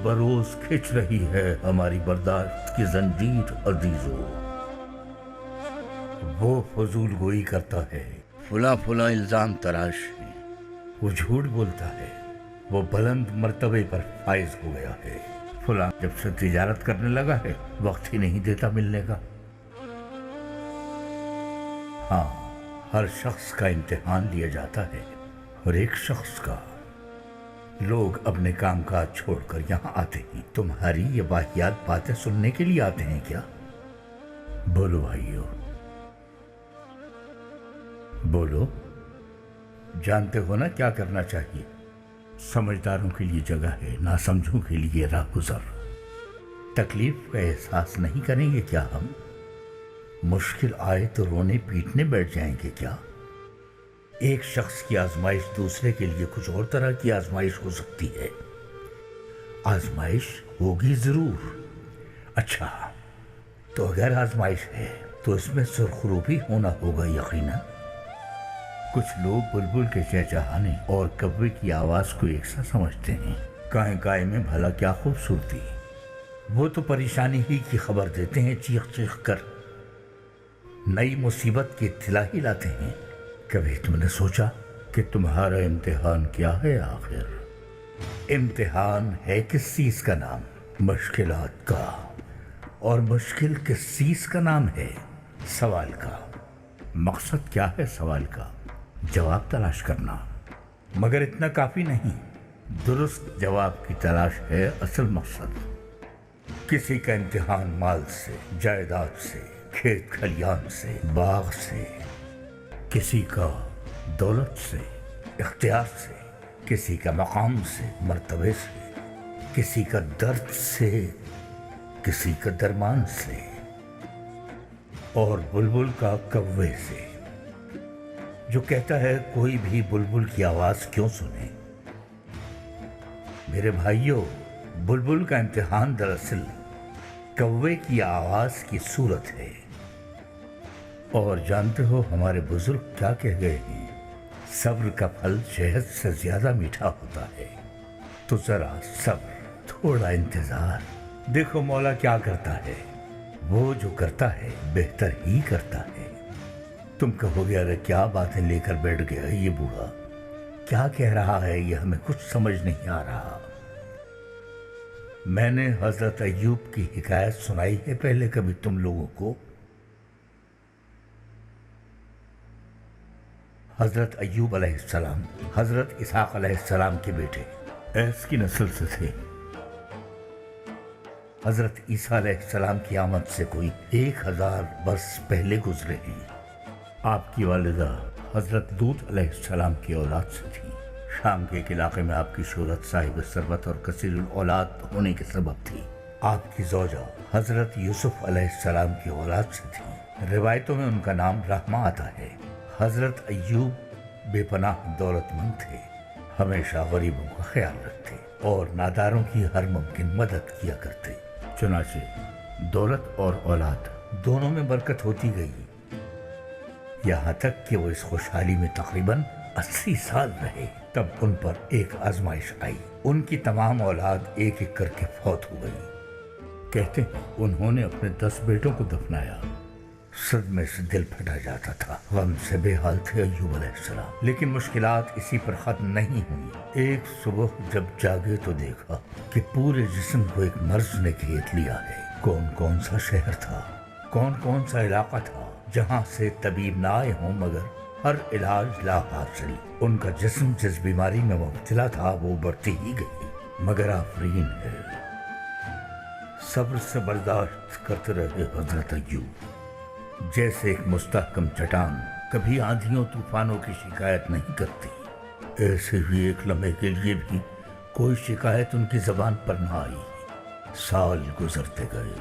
بروز کھچ رہی ہے ہماری برداشت کی زنجیر عزیزو۔ وہ فضول گوئی کرتا ہے، فلاں الزام تراش ہے، وہ جھوٹ بولتا ہے، وہ بلند مرتبے پر فائز ہو گیا ہے، فلاں جب سے تجارت کرنے لگا ہے وقت ہی نہیں دیتا ملنے کا۔ ہاں، ہر شخص کا امتحان لیا جاتا ہے، اور ایک شخص کا۔ لوگ اپنے کام کاج چھوڑ کر یہاں آتے ہیں، تمہاری یہ واحیات باتیں سننے کے لیے آتے ہیں کیا؟ بولو بھائیو، بولو، جانتے ہو نا کیا کرنا چاہیے؟ سمجھداروں کے لیے جگہ ہے، ناسمجھوں کے لیے راہ گزر۔ تکلیف کا احساس نہیں کریں گے کیا ہم؟ مشکل آئے تو رونے پیٹنے بیٹھ جائیں گے کیا؟ ایک شخص کی آزمائش دوسرے کے لیے کچھ اور طرح کی آزمائش ہو سکتی ہے۔ آزمائش ہوگی ضرور۔ اچھا، تو اگر آزمائش ہے تو اس میں سرخروبی ہونا ہوگا یقینا۔ کچھ لوگ بلبل کے چہچہانے اور کوے کی آواز کو ایک سا سمجھتے ہیں۔ کائیں کائیں میں بھلا کیا خوبصورتی، وہ تو پریشانی ہی کی خبر دیتے ہیں چیخ چیخ کر، نئی مصیبت کی اطلاع ہی لاتے ہیں۔ کبھی تم نے سوچا کہ تمہارا امتحان کیا ہے آخر؟ امتحان ہے کس چیز کا نام؟ مشکلات کا۔ اور مشکل کس چیز کا نام ہے؟ سوال کا۔ مقصد کیا ہے سوال کا؟ جواب تلاش کرنا۔ مگر اتنا کافی نہیں، درست جواب کی تلاش ہے اصل مقصد۔ کسی کا امتحان مال سے، جائیداد سے، کھیت کھلیان سے، باغ سے، کسی کا دولت سے، اختیار سے، کسی کا مقام سے، مرتبے سے، کسی کا درد سے، کسی کا درمان سے، اور بلبل کا کوے سے، جو کہتا ہے کوئی بھی بلبل کی آواز کیوں سنے۔ میرے بھائیوں، بلبل کا امتحان دراصل کوے کی آواز کی صورت ہے۔ اور جانتے ہو ہمارے بزرگ کیا کہہ گئے ہیں؟ صبر کا پھل شہد سے زیادہ میٹھا ہوتا ہے۔ تو ذرا صبر، تھوڑا انتظار، دیکھو مولا کیا کرتا ہے۔ وہ جو کرتا ہے بہتر ہی کرتا ہے۔ تم کہو گے ارے کیا باتیں لے کر بیٹھ گیا یہ بوڑھا، کیا کہہ رہا ہے یہ، ہمیں کچھ سمجھ نہیں آ رہا۔ میں نے حضرت ایوب کی حکایت سنائی ہے پہلے کبھی تم لوگوں کو؟ حضرت ایوب علیہ السلام حضرت اسحاق علیہ السلام کے بیٹے ایس کی نسل سے تھے۔ حضرت عیسیٰ علیہ السلام کی آمد سے کوئی 1000 برس پہلے گزرے ہیں۔ آپ کی والدہ حضرت لوط علیہ السلام کی اولاد سے تھی۔ شام کے ایک علاقے میں آپ کی شہرت صاحب ثروت اور کثیر الاولاد ہونے کے سبب تھی۔ آپ کی زوجہ حضرت یوسف علیہ السلام کی اولاد سے تھی۔ روایتوں میں ان کا نام رحمہ آتا ہے۔ حضرت ایوب بے پناہ دولت مند تھے، ہمیشہ غریبوں کا خیال رکھتے اور ناداروں کی ہر ممکن مدد کیا کرتے۔ چنانچہ دولت اور اولاد دونوں میں برکت ہوتی گئی، یہاں تک کہ وہ اس خوشحالی میں تقریباً 80 سال رہے۔ تب ان پر ایک آزمائش آئی، ان کی تمام اولاد ایک ایک کر کے فوت ہو گئی۔ کہتے ہیں انہوں نے اپنے 10 بیٹوں کو دفنایا۔ صدمے سے دل پھٹا جاتا تھا، غم سے بے حال تھے ایوب علیہ السلام۔ لیکن مشکلات اسی پر ختم نہیں ہوئی۔ ایک صبح جب جاگے تو دیکھا کہ پورے جسم کو ایک مرض نے گھیر لیا ہے۔ کون کون سا شہر تھا، کون کون سا علاقہ تھا جہاں سے طبیب نہ آئے ہوں، مگر ہر علاج لا حاصل۔ ان کا جسم جس بیماری میں مبتلا تھا وہ بڑھتی ہی گئی، مگر آفرین ہے، صبر سے برداشت کرتے رہے حضرت ایوب۔ جیسے ایک مستحکم چٹان کبھی آندھیوں طوفانوں کی شکایت نہیں کرتی، ایسے ہی ایک لمحے کے لیے بھی کوئی شکایت ان کی زبان پر نہ آئی۔ سال گزرتے گئے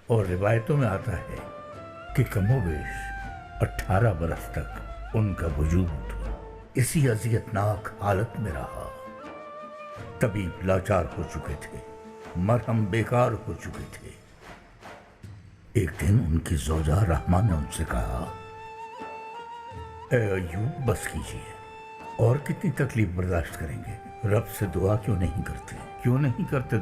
اور روایتوں میں آتا ہے کہ کم و بیش 18 برس تک ان کا وجود اسی اذیتناک حالت میں رہا۔ طبیب لاچار ہو چکے تھے، مرہم بیکار ہو چکے تھے۔ ایک دن ان کی زوجہ رحمہ نے ان سے کہا، اے ایوب بس کیجیے، اور کتنی تکلیف برداشت کریں گے؟ رب سے دعا کیوں نہیں کرتے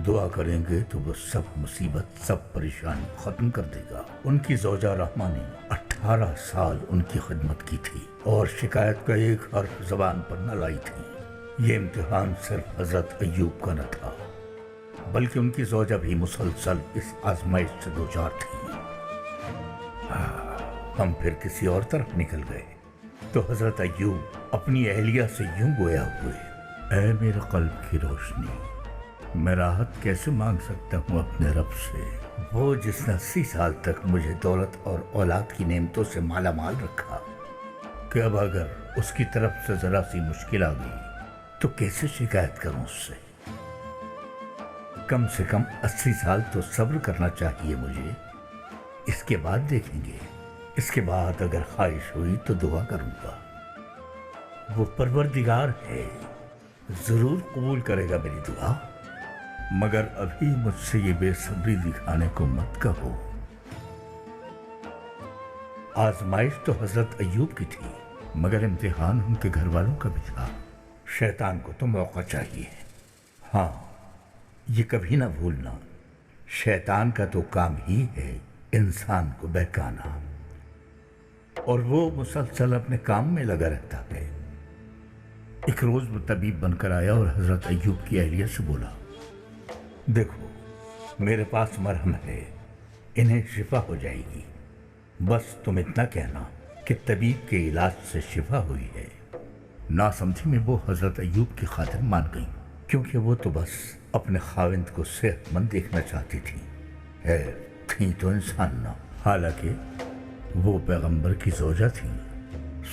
دعا کریں گے تو وہ سب مصیبت سب پریشانی ختم کر دے گا۔ ان کی زوجہ رحمہ نے 18 سال ان کی خدمت کی تھی اور شکایت کا ایک حرف زبان پر نہ لائی تھی۔ یہ امتحان صرف حضرت ایوب کا نہ تھا بلکہ ان کی زوجہ بھی مسلسل اس آزمائش سے دوچار تھی۔ ہم پھر کسی اور طرف نکل گئے تو حضرت ایوب اپنی اہلیہ سے یوں گویا ہوئے، اے میرے قلب کی روشنی، میں راحت کیسے مانگ سکتا ہوں اپنے رب سے، وہ جس نے 80 سال تک مجھے دولت اور اولاد کی نعمتوں سے مالا مال رکھا، کہ اب اگر اس کی طرف سے ذرا سی مشکل آ گئی تو کیسے شکایت کروں اس سے؟ کم سے کم 80 سال تو صبر کرنا چاہیے مجھے، اس کے بعد دیکھیں گے، اس کے بعد اگر خواہش ہوئی تو دعا کروں گا۔ وہ پروردگار ہے، ضرور قبول کرے گا میری دعا، مگر ابھی مجھ سے یہ بے صبری دکھانے کو مت کہو۔ آزمائش تو حضرت ایوب کی تھی مگر امتحان ان کے گھر والوں کا بھی تھا۔ شیطان کو تو موقع چاہیے، ہاں یہ کبھی نہ بھولنا، شیطان کا تو کام ہی ہے انسان کو بہکانا، اور وہ مسلسل اپنے کام میں لگا رہتا ہے۔ ایک روز وہ طبیب بن کر آیا اور حضرت ایوب کی اہلیہ سے بولا، دیکھو میرے پاس مرہم ہے، انہیں شفا ہو جائے گی، بس تم اتنا کہنا کہ طبیب کے علاج سے شفا ہوئی ہے۔ ناسمجھی میں وہ حضرت ایوب کی خاطر مان گئیں، کیونکہ وہ تو بس اپنے خاوند کو صحت مند دیکھنا چاہتی تھی، تھیں تو انسان نہ، حالانکہ وہ پیغمبر کی زوجہ تھیں۔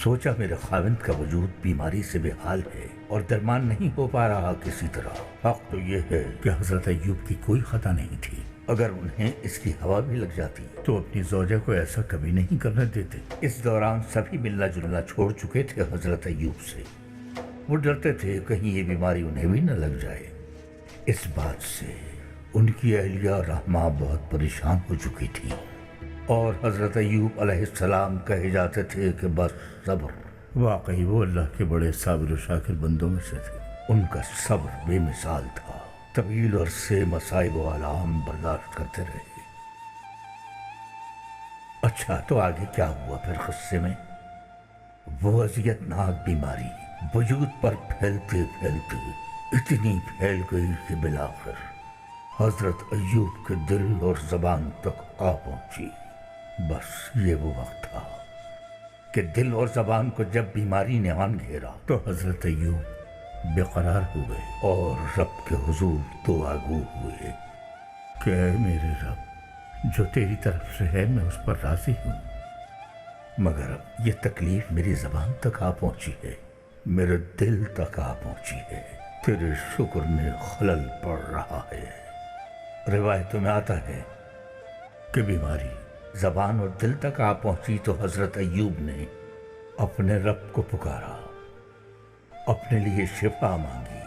سوچا میرے خاوند کا وجود بیماری سے بے حال ہے اور درمان نہیں ہو پا رہا کسی طرح۔ حق تو یہ ہے کہ حضرت ایوب کی کوئی خطا نہیں تھی، اگر انہیں اس کی ہوا بھی لگ جاتی تو اپنی زوجہ کو ایسا کبھی نہیں کرنے دیتے۔ اس دوران سبھی ملنا جلنا چھوڑ چکے تھے حضرت ایوب سے، وہ ڈرتے تھے کہیں یہ بیماری انہیں بھی نہ لگ جائے۔ اس بات سے ان کی اہلیہ رحمہ بہت پریشان ہو چکی تھی، اور حضرت ایوب علیہ السلام کہے جاتے تھے کہ بس صبر۔ واقعی وہ اللہ کے بڑے صابر و شاکر بندوں میں سے تھے، ان کا صبر بے مثال تھا، طویل عرصے مصائب و آلام برداشت کرتے رہے۔ اچھا تو آگے کیا ہوا پھر قصے میں؟ وہ اذیت ناک بیماری وجود پر پھیلتے پھیلتے اتنی پھیل گئی کہ بالآخر حضرت ایوب کے دل اور زبان تک آ پہنچی۔ بس یہ وہ وقت تھا کہ دل اور زبان کو جب بیماری نے آن گھیرا تو حضرت ایوب بے قرار ہوئے اور رب کے حضور دعا گو ہوئے کہ اے میرے رب، جو تیری طرف سے ہے میں اس پر راضی ہوں، مگر اب یہ تکلیف میری زبان تک آ پہنچی ہے، میرے دل تک آ پہنچی ہے، تیرے شکر میں خلل پڑ رہا ہے۔ روایتوں میں آتا ہے کہ بیماری زبان اور دل تک آ پہنچی تو حضرت ایوب نے اپنے رب کو پکارا، اپنے لیے شفا مانگی،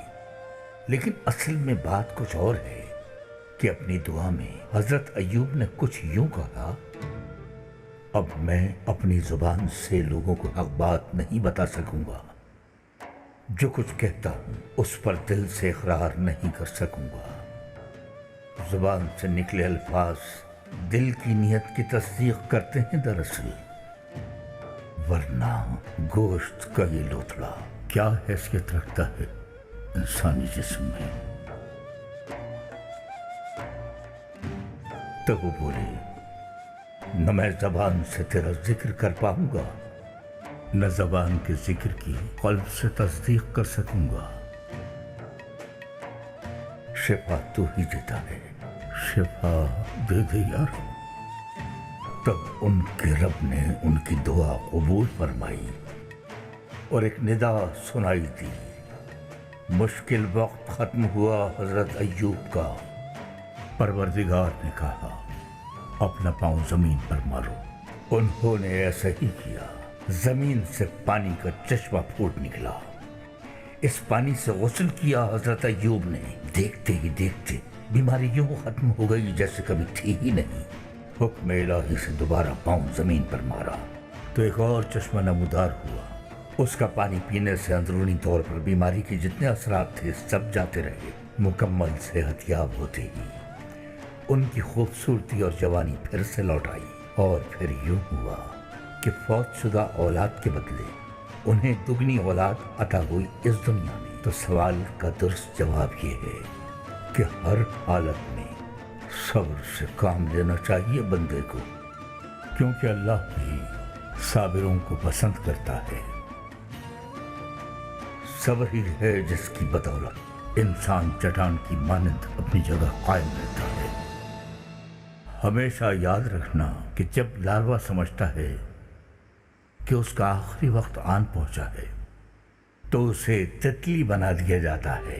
لیکن اصل میں بات کچھ اور ہے کہ اپنی دعا میں حضرت ایوب نے کچھ یوں کہا، اب میں اپنی زبان سے لوگوں کو حق بات نہیں بتا سکوں گا، جو کچھ کہتا ہوں اس پر دل سے اقرار نہیں کر سکوں گا، زبان سے نکلے الفاظ دل کی نیت کی تصدیق کرتے ہیں دراصل، ورنہ گوشت کا یہ لوتھڑا کیا حیثیت رکھتا ہے انسانی جسم میں۔ تو وہ بولے، نہ میں زبان سے تیرا ذکر کر پاؤں گا، نہ زبان کے ذکر کی قلب سے تصدیق کر سکوں گا، شفا تو ہی دیتا ہے، شفا دے دے یار۔ تب ان کے رب نے ان کی دعا قبول فرمائی اور ایک ندا سنائی دی، مشکل وقت ختم ہوا حضرت ایوب کا۔ پروردگار نے کہا، اپنا پاؤں زمین پر مارو۔ انہوں نے ایسا ہی کیا، زمین سے پانی کا چشمہ پھوٹ نکلا۔ اس پانی سے غسل کیا حضرت ایوب نے، دیکھتے ہی دیکھتے بیماری یوں ختم ہو گئی جیسے کبھی تھی ہی نہیں۔ حکم الہی سے دوبارہ پاؤں زمین پر مارا تو ایک اور چشمہ نمودار ہوا، اس کا پانی پینے سے اندرونی طور پر بیماری کے جتنے اثرات تھے سب جاتے رہے۔ مکمل صحت یاب ہوتے ہی ان کی خوبصورتی اور جوانی پھر سے لوٹ آئی، اور پھر یوں ہوا کہ فوت شدہ اولاد کے بدلے انہیں دگنی اولاد عطا ہوئی اس دنیا میں۔ تو سوال کا درست جواب یہ ہے کہ ہر حالت میں صبر سے کام لینا چاہیے بندے کو، کیونکہ اللہ بھی صابروں کو پسند کرتا ہے۔ صبر ہی ہے جس کی بدولت انسان چٹان کی مانند اپنی جگہ قائم رہتا ہے۔ ہمیشہ یاد رکھنا کہ جب لاروا سمجھتا ہے کہ اس کا آخری وقت آن پہنچا ہے تو اسے تتلی بنا دیا جاتا ہے۔